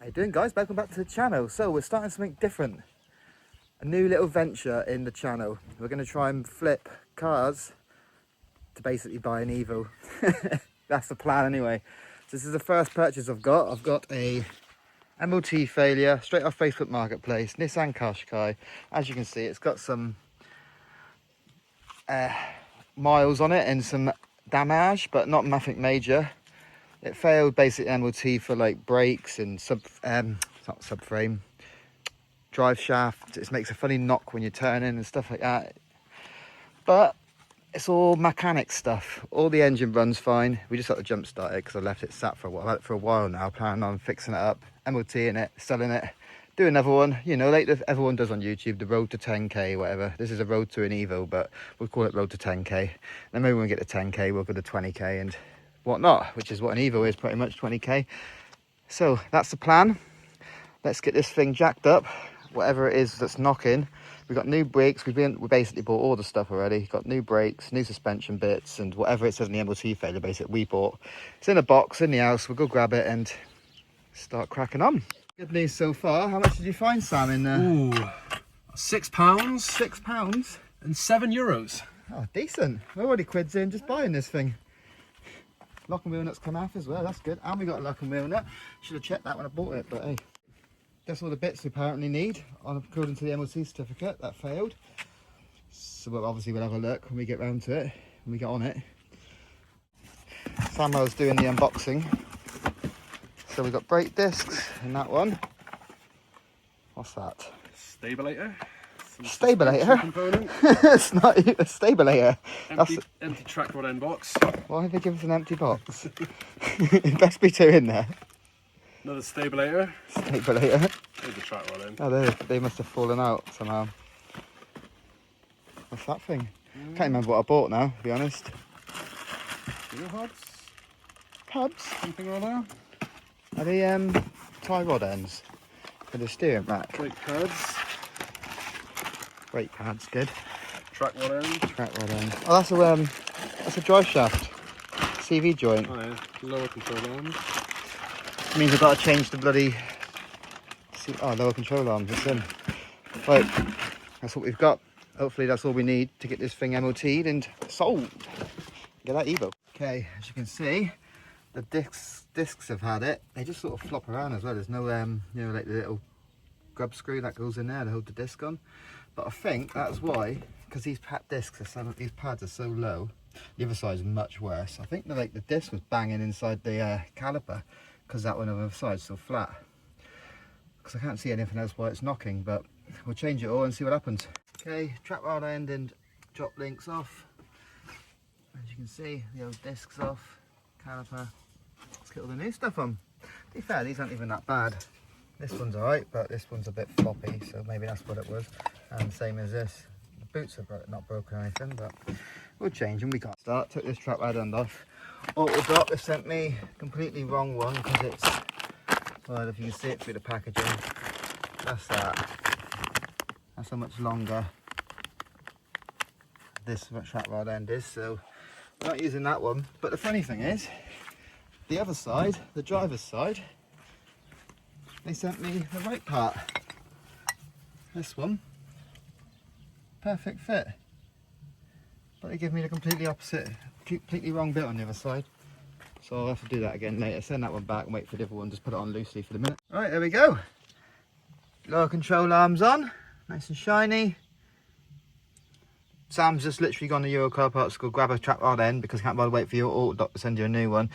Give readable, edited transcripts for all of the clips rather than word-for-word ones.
How you doing, guys? Welcome back to the channel. So we're starting something different, a new little venture in the channel. We're going to try and flip cars to basically buy an Evo. That's the plan anyway. So this is the first purchase I've got. I've got a MOT failure straight off Facebook Marketplace, Nissan Qashqai. As you can see, it's got some miles on it and some damage, but not nothing major. It failed basically MOT for like brakes and not subframe, drive shaft. It makes a funny knock when you're turning and stuff like that. But it's all mechanic stuff. All the engine runs fine. We just got to jump start it because I left it sat for a while. I've had it for a while now, planning on fixing it up, MOTing it, selling it, do another one. You know, like everyone does on YouTube, the road to 10k, whatever. This is a road to an Evo, but we'll call it road to 10k. Then maybe when we get to 10k, we'll go to 20k and whatnot, which is what an Evo is, pretty much 20k. So that's the plan. Let's get this thing jacked up, whatever it is that's knocking. We've got new brakes. We basically bought all the stuff already. Got new brakes, new suspension bits, and whatever it says in the MOT failure, basically we bought. It's in a box in the house. We'll go grab it and start cracking on. Good news so far. How much did you find, Sam, in there? Ooh, £6. £6 and €7. Oh, decent. We're already quids in just buying this thing. Lock and wheel nuts come off as well. That's good. And we got a lock and wheel nut. Should have checked that when I bought it, but hey. That's all the bits we apparently need according to the MOT certificate. That failed. So obviously we'll have a look when we get round to it, when we get on it. Samuel's doing the unboxing. So we've got brake discs in that one. What's that? Stabilizer. Stabilizer? Component. It's not a stabilizer. Empty track rod end box. Why have they given us an empty box? It best be two in there. Another stabilizer. Stabilizer. There's the track rod end. Oh, they must have fallen out somehow. What's that thing? Can't remember what I bought now, to be honest. Wheel hubs. Hubs? Something or other. Are they tie rod ends for the steering rack? Brake pads. Brake pads, good. Track rod end. Track rod end. Oh, that's a drive shaft. CV joint. Oh yeah. Lower control arms. Means I've got to change the bloody lower control arms. It's in. Right, that's what we've got. Hopefully that's all we need to get this thing MOT'd and sold. Get that Evo. Okay, as you can see, the discs have had it. They just sort of flop around as well. There's no you know, like the little grub screw that goes in there to hold the disc on. But I think that's why, because these these pads are so low. The other side is much worse. I think the disc was banging inside the caliper, because that one on the other side is so flat. Because I can't see anything else why it's knocking, but we'll change it all and see what happens. Okay, track rod end and drop links off. As you can see, the old discs off, caliper. Let's get all the new stuff on. To be fair, these aren't even that bad. This one's alright, but this one's a bit floppy, so maybe that's what it was. And same as this. The boots are not broken or anything, but we'll change them. We can't start. Took this track rod end off. Auto drop, they sent me completely wrong one because it's, well, if you can see it through the packaging, that's how much longer this track rod end is, so we're not using that one. But the funny thing is, the other side, the driver's side, they sent me the right part. This one, perfect fit. But they give me the completely opposite, completely wrong bit on the other side. So I'll have to do that again later. Send that one back and wait for the other one. Just put it on loosely for the minute. Right, there we go. Lower control arms on, nice and shiny. Sam's just literally gone to Euro car parts to go grab a track rod end because he can't bother wait for your auto doc to send you a new one.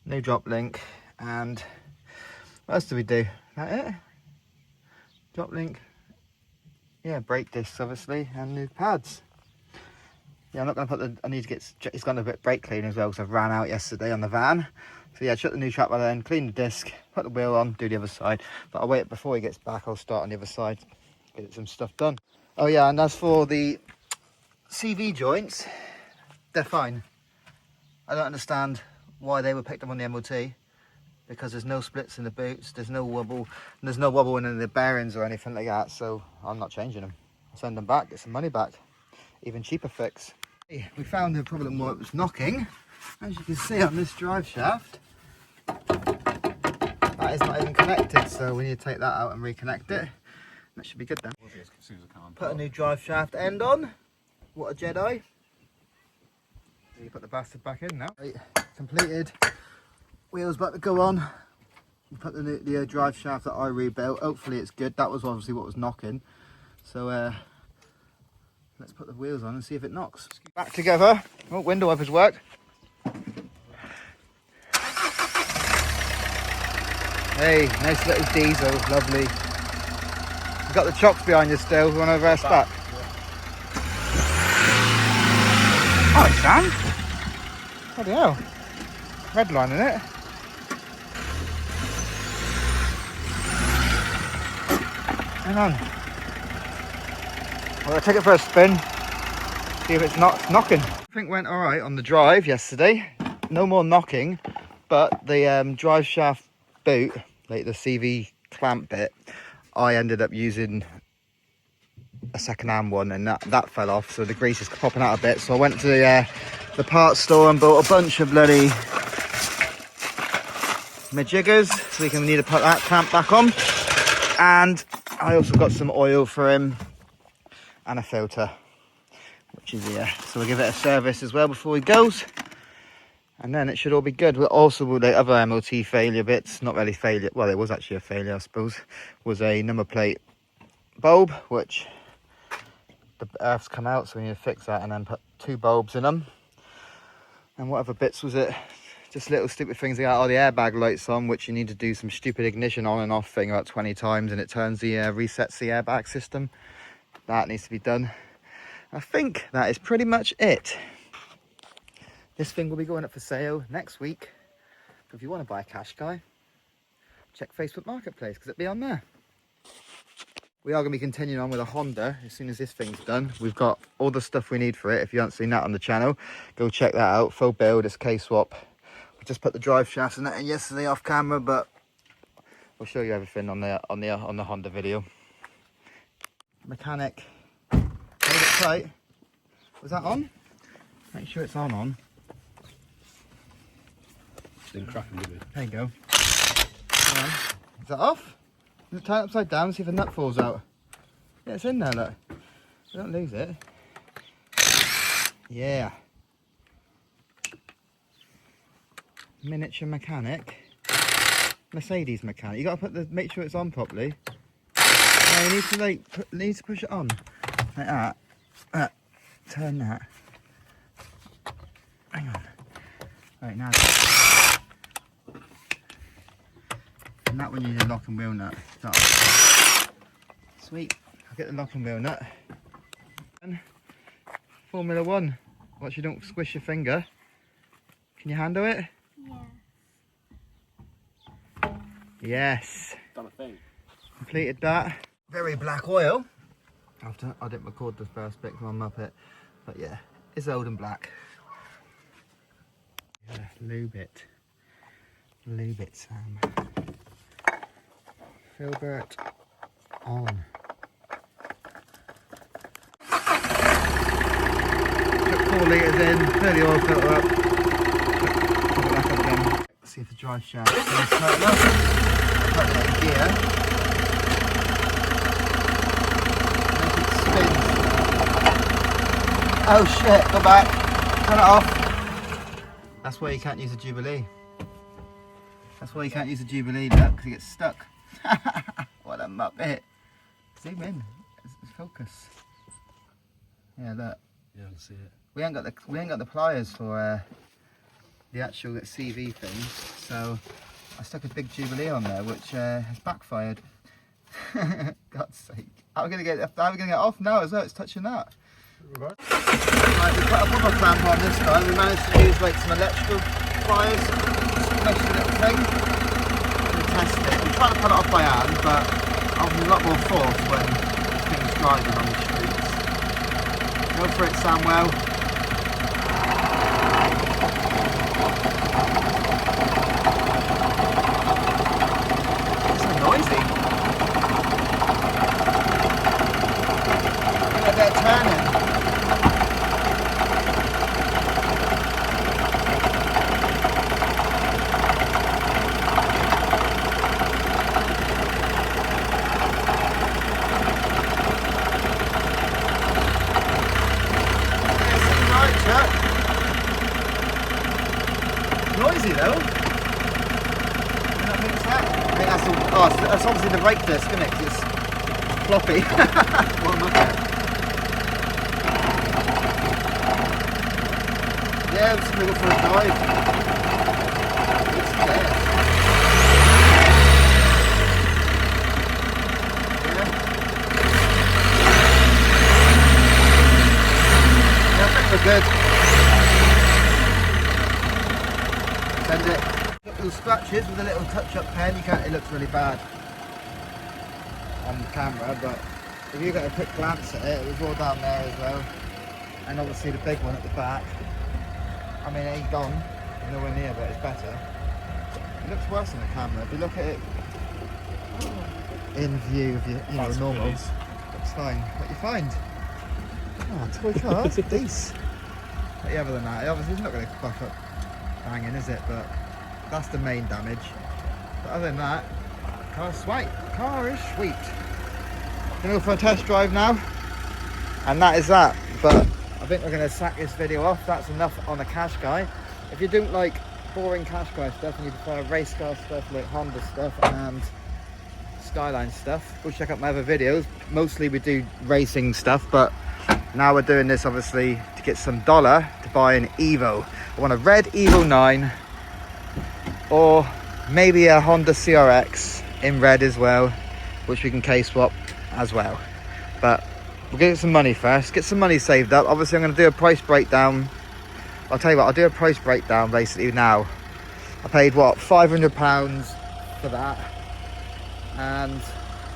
New drop link, and what else do we do? Is that it? Drop link. Yeah, brake discs obviously, and new pads. Yeah, I'm not going to put I need to get, it's gone a bit brake clean as well because I've ran out yesterday on the van. So yeah, shut the new track rod end, clean the disc, put the wheel on, do the other side. But I'll wait before he gets back, I'll start on the other side, get some stuff done. Oh yeah, and as for the CV joints, they're fine. I don't understand why they were picked up on the MOT, because there's no splits in the boots, there's no wobble, and there's no wobble in the bearings or anything like that, so I'm not changing them. I'll send them back, get some money back, even cheaper fix. We found the problem where it was knocking. As you can see on this drive shaft, That is not even connected, so we need to take that out and reconnect it. That should be good then. Put a new drive shaft end on. What a Jedi. You put the bastard back in now. Right, completed. Wheels about to go on. We put the drive shaft that I rebuilt. Hopefully it's good. That was obviously what was knocking. So let's put the wheels on and see if it knocks. Back together. Oh, window wipers work. Hey, nice little diesel, lovely. You've got the chocks behind you still, run over our stack. Oh, Sam! Bloody hell. Red line in it. Hang on. Well, I'll take it for a spin, see if it's not knocking. Everything went alright on the drive yesterday. No more knocking, but the drive shaft boot, like the CV clamp bit, I ended up using a second-hand one, and that fell off, so the grease is popping out a bit. So I went to the parts store and bought a bunch of bloody majiggers, so we can need to put that clamp back on. And I also got some oil for him and a filter, which is here. So we'll give it a service as well before he goes. And then it should all be good. We'll also, with the other MOT failure bits, not really failure, well, it was actually a failure, I suppose, was a number plate bulb, which the earth's come out, so we need to fix that and then put 2 bulbs in them. And whatever bits was it? Just little stupid things. They got all the airbag lights on, which you need to do some stupid ignition on and off thing about 20 times, and it turns the, resets the airbag system. That needs to be done. I think that is pretty much it. This thing will be going up for sale next week. So if you want to buy a Qashqai, check Facebook Marketplace, because it'll be on there. We are going to be continuing on with a Honda as soon as this thing's done. We've got all the stuff we need for it. If you haven't seen that on the channel, go check that out. Full build, it's K-swap. We just put the drive shafts and that in yesterday off camera, but we'll show you everything on the Honda video. Mechanic, hold it tight. Was that on? Make sure it's on. Didn't crack and give it. There you go. Come on. Is that off? Turn it upside down, see if the nut falls out. Yeah, it's in there, look. Don't lose it. Yeah. Miniature mechanic. Mercedes mechanic. You gotta make sure it's on properly. No, you need to push it on. Like that. Turn that. Hang on. Right, now. And that one you need a lock and wheel nut. Sweet. I'll get the lock and wheel nut. And Formula 1. Watch you don't squish your finger. Can you handle it? Yeah. Yes. Done a thing. Completed that. Very black oil. I didn't record the first bit from my Muppet. But yeah, it's old and black. Yeah, lube it. Lube it, Sam. Filbert on. Took 4 litres in, fill the oil filter up. Put it back up again. Let's see if the drive shaft is tighten up. Put it in gear. Make it spin. Oh shit, go back. Turn it off. That's why you can't use a Jubilee. That's why you can't use a Jubilee, look, because it gets stuck. What a muppet. Zoom in. It's focus. Yeah, look. Yeah, I can see it. We ain't got the pliers for the actual CV thing, so I stuck a big Jubilee on there, which has backfired. God's sake! How are we gonna get it off now as well? It's touching that. Right. Right, we put a rubber clamp on this time. We managed to use like some electrical pliers, smash the little thing. We test it. We try to put it off by hand, but obviously a lot more force when things driving on the streets. Go for it, Samwell. It's so noisy. Look at that turning. that's all. Oh, that's obviously the brake disc, isn't it? 'Cause it's floppy. Well, yeah, let's go for a drive. It's clear. Yeah, I think we're good. Send it. Got little scratches with a little touch-up pen. You can't. It looks really bad on the camera, but if you get a quick glance at it, it was all down there as well, and obviously the big one at the back. I mean, it ain't gone, nowhere near, but it's better. It looks worse on the camera. If you look at it in view of your, normal, looks fine. What you find? Oh, toy car, it's decent. But yeah, other than that, obviously it's not going to buff up banging, is it? But that's the main damage. But other than that, car's sweet. Car is sweet. Gonna go for a test drive now, and that is that. But I think we're going to sack this video off. That's enough on the Qashqai. If you don't like boring Qashqai stuff and you prefer race car stuff like Honda stuff and Skyline stuff, go check out my other videos. Mostly we do racing stuff, but now we're doing this obviously to get some dollar to buy an Evo. I want a red Evo 9 or maybe a Honda CRX in red as well, which we can K-swap as well. But we'll get some money first, get some money saved up. Obviously I'm going to do a price breakdown. I'll tell you what, I'll do a price breakdown basically now. I paid what, £500 for that, and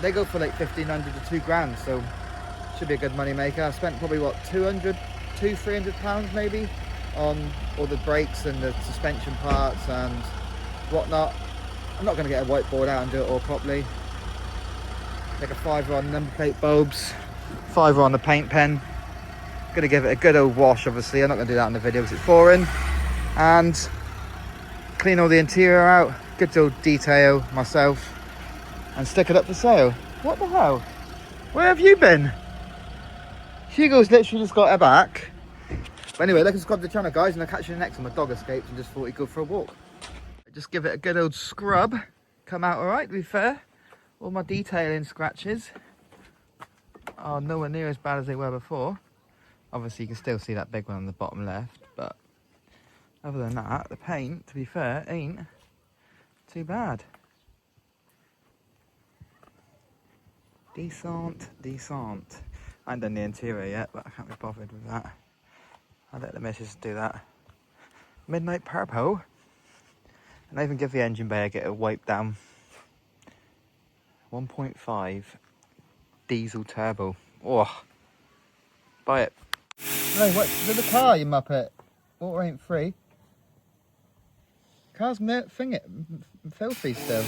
they go for like 1,500 to 2 grand, so should be a good money maker. I spent probably what, £300 maybe on all the brakes and the suspension parts and whatnot. I'm not going to get a whiteboard out and do it all properly. Like a £5 on number plate bulbs, £5 on the paint pen. Gonna give it a good old wash, obviously. I'm not gonna do that in the video because it's boring. And clean all the interior out, good old detail myself, and stick it up for sale. What the hell? Where have you been? Hugo's literally just got her back. But anyway, like and subscribe to the channel, guys, and I'll catch you in the next one. My dog escaped and just thought he'd go for a walk. Just give it a good old scrub. Come out alright, to be fair. All my detailing scratches are nowhere near as bad as they were before. Obviously you can still see that big one on the bottom left, but other than that, the paint, to be fair, ain't too bad. Decent. I ain't done the interior yet, but I can't be bothered with that. I'll let the missus do that. Midnight purple. And I even give the engine bay a get a wipe down. 1.5 diesel turbo. Oh, buy it. Hey, what's with the car, you muppet? Water ain't free. Car's filthy still.